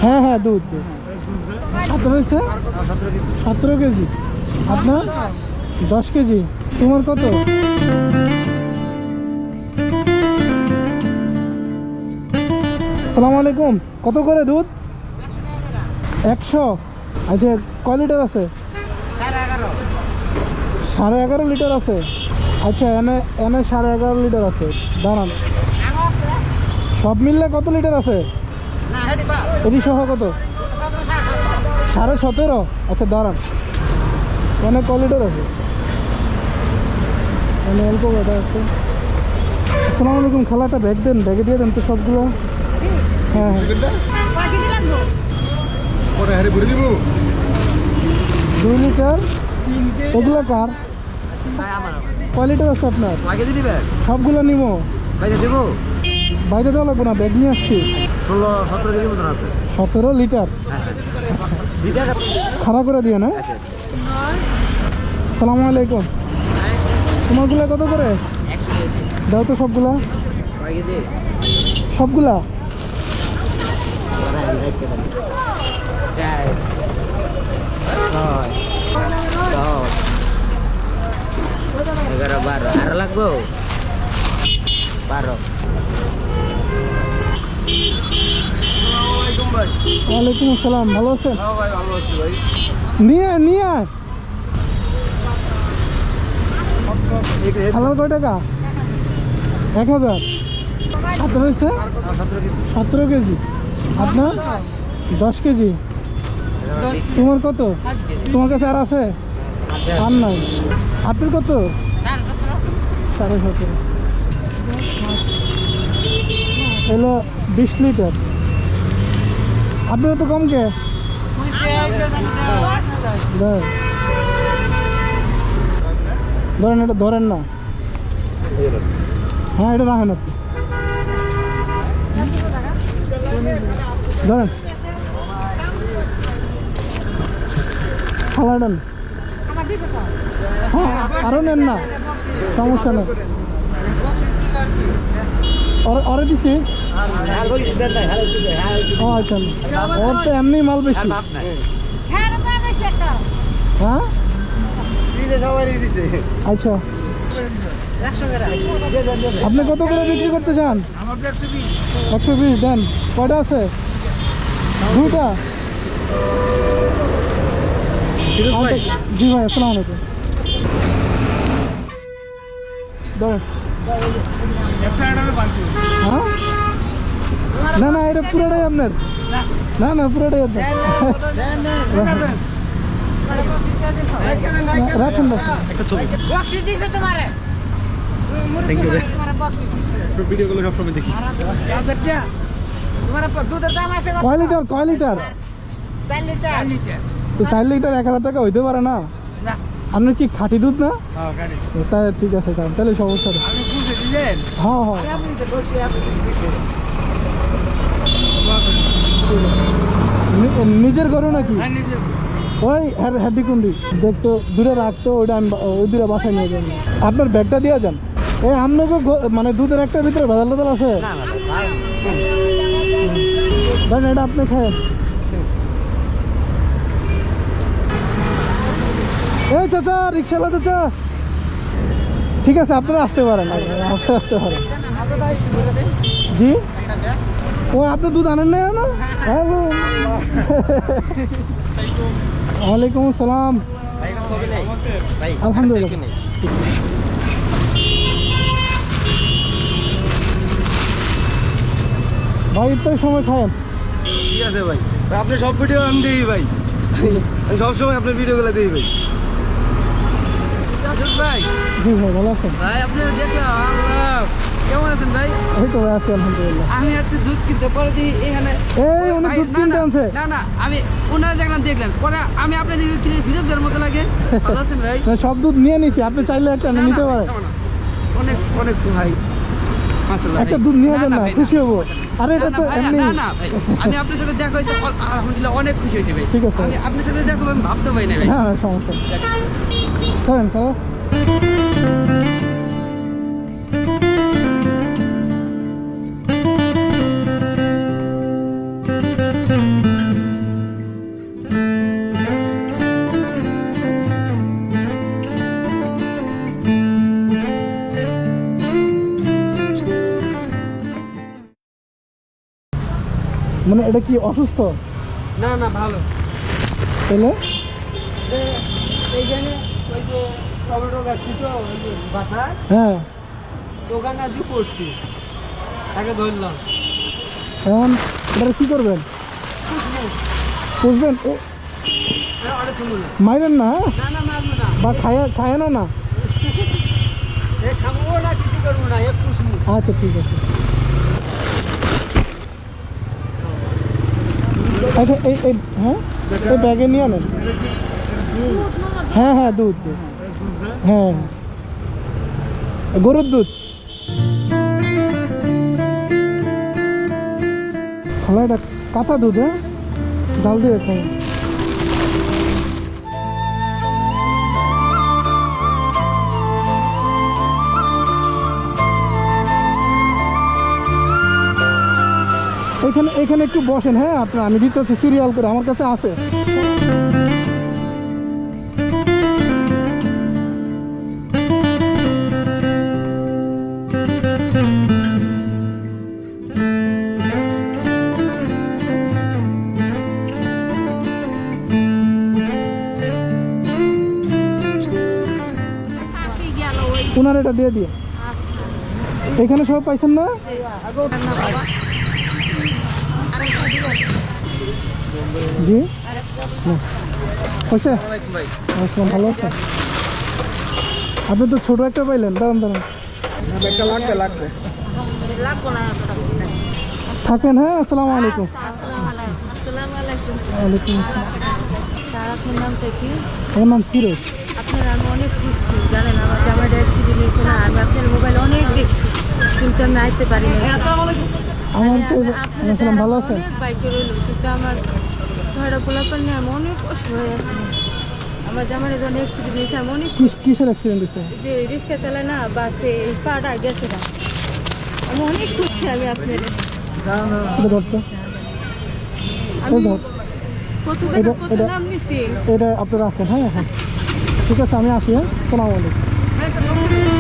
হ্যাঁ হ্যাঁ দুধ দুধ আপনার হয়েছে 17 কেজি, আপনার 10 কেজি, তোমার কত? আসসালামু আলাইকুম, কত করে দুধ? 100। আচ্ছা কয় লিটার আছে? 11.5 লিটার আছে। আচ্ছা এনে 11.5 লিটার আছে। দাঁড়ান, সব মিললে কত লিটার আছে? এটি সহ কত? 17.5। আচ্ছা দাঁড়ান, এনে কয় লিটার আছে? এনে অল্প কটা আছে। আসসালামু আলাইকুম, খালাটা ব্যাগ দেন, ব্যাগে দিয়ে দেন তো সবগুলো। হ্যাঁ হ্যাঁ 2 লিটার। এগুলো কার? কয় লিটার আছে আপনার? সবগুলো নিব। বাইরে দেওয়া লাগবো না, ব্যাগ নিয়ে আসছি। 17 কেজি মতন আছে। 17 লিটার। খারাপ করে দিয়ে না। আসসালামু আলাইকুম, তোমারগুলা কত করে? দাও তো সবগুলা। সবগুলা 11, 12 আরো লাগবো 12। ওয়ালাইকুম আসসালাম, ভালো আছেন? নিয়ে আয়, নিয়ে আয়। খালার কয় টাকা? 1000। আপনার হয়েছে 17 কেজি, আপনার 10 কেজি, তোমার কত? তোমার কাছে আর আছে? আর নাই। আপনার কত? 17.5। এলো 20 লিটার। আপনার তো কম কে? ধরেন, এটা ধরেন না। হ্যাঁ এটা রাখেন আপনি, ধরেন। খালা নেন। হ্যাঁ আরো নেন না, সমস্যা নেই। ওরে দিছি। ও আচ্ছা, ওর তো এমনি মাল বেশি। হ্যাঁ আচ্ছা, আপনি কত করে বিক্রি করতে চান? 120 দেন। কয়টা আছে? 2টা। জি ভাই, আসসালামু আলাইকুম। ধরেন। হ্যাঁ না না, এটা পুরোটাই আপনার। না না পুরোটাই আপনার। রাখেন একটা ছবি। ভিডিওগুলো সবসময় দেখি। কয় লিটার? কয় লিটার? 4 লিটার। তো 4 লিটার 1000 টাকা হইতে পারে না। আপনার কি খাঁটি দুধ না? তাই ঠিক আছে, তাহলে সমস্যা নেই। হ্যাঁ হ্যাঁ নিজের গরু নাকি? ওই হ্যাডি কুন্ডি দেখতো দূরে রাখতো, ওইটা আমি ওই দূরে বাসায় নিয়ে যান। আপনার ব্যাগটা দিয়ে যান। এই আপনাকে মানে দুধের একটা ভিতরে ভেজাল টেজাল আছে? দেন এটা আপনি খায়েন। এই চাচা, রিক্সাওয়ালা চাচা, ঠিক আছে আপনারা আসতে পারেন, আসতে পারেন। জি ও আপনি দুধ আনেন না? হ্যালো ওয়ালাইকুম আসসালাম। আলহামদুলিল্লাহ। ভাই ইফতার সময় খায়েন। ঠিক আছে ভাই, আপনি সব ভিডিও আমি দিই ভাই, আমি সবসময় আপনার ভিডিওগুলো দিই ভাই। ভাই জি ভাই, ভালো আছেন? ভাই আপনি দেখলাম, আল্লাহ কেমন আছেন ভাই? এই তো ভাই আছি আলহামদুলিল্লাহ। আমি আসছি দুধ কিনতে, পরে দিই এখানে এই অনেক দুধ কিনতে আনছে। না না, আমি ওনারা দেখলেন, পরে আমি আপনাদের কিনে ফিরোজের মতো লাগে। ভালো আছেন ভাই? সব দুধ নিয়ে নিছি, আপনি চাইলে একটা নিতে পারেন। অনেক অনেক ভাই, একটা দুধ নিয়ে যান না, খুশি হবো। আরে এটা তো এমনি। না না ভাই, আমি আপনার সাথে দেখা হয়েছে, আলহামদুলিল্লাহ অনেক খুশি হয়েছি ভাই। ঠিক আছে, আমি আপনার সাথে দেখা আমি ভাবতে পারি না ভাই। হ্যাঁ সমস্যা নেই, চলেন খাওয়া। মানে এটা কি অসুস্থ? না না ভালো। তাহলে এইখানে ওই যে টমেটো গাছছি তো ওই যে বাসায় হ্যাঁ, দোকান আজই করছি, তাকে ধরলাম। এখন এটা কি করবেন? বুঝবেন অনেক সুন্দর না। মাইরেন না, হ্যাঁ? না না মারবো না, বা খায়ানো না। এ খাবো না, কিছু করবো না, এ পুষবো। আচ্ছা ঠিক আছে। আচ্ছা এই হ্যাঁ, এই ব্যাগে নিয়ে আনেন। হ্যাঁ হ্যাঁ, দুধ দুধ, হ্যাঁ গরুর দুধ। খালা এটা কাঁচা দুধ, হ্যাঁ, জাল দিয়ে খাই। এখানে একটু বসেন, হ্যাঁ, আপনার আমি দিতে হচ্ছে সিরিয়াল করে, আমার কাছে আছে। ওনার এটা দিয়ে দিয়ে এখানে সব পাইছেন না? জি হয়েছে, ভালো আছে। আপনি তো ছোট একটা পাইলেন, দাঁড়ান দাঁড়ান, একটা লাগবে লাগবে। থাকেন, হ্যাঁ। আসসালামু আলাইকুম। ওয়ালাইকুম আপনার নাম কি? আমার নাম ফিরোজ। আপনার আমি অনেক খুঁজছি, জানেন আমার জামাই অ্যাক্সিডেন্ট হয়েছে না, আমি আপনার মোবাইল অনেক দেখছি কিন্তু আমি আইতে পারি না। আমার তো ভালো আছে। অনেক বাইকে রইল কিন্তু আমার ছয়টা পোলাপান নিয়ে আমি অনেক কষ্ট হয়ে আছি। আমার জামাই যখন অ্যাক্সিডেন্ট হয়েছে আমি অনেক কিসের অ্যাক্সিডেন্ট হয়েছে? যে রিক্সা চালায় না, বাসে পাটা গেছে না, আমি অনেক খুঁজছি। আমি আপনার এটা ধরতো, আমি ধর। কত জায়গা কত নাম নিছি। এটা আপনি রাখেন, হ্যাঁ হ্যাঁ ঠিক আছে, আমি আসি, হ্যাঁ। আসসালামু আলাইকুম।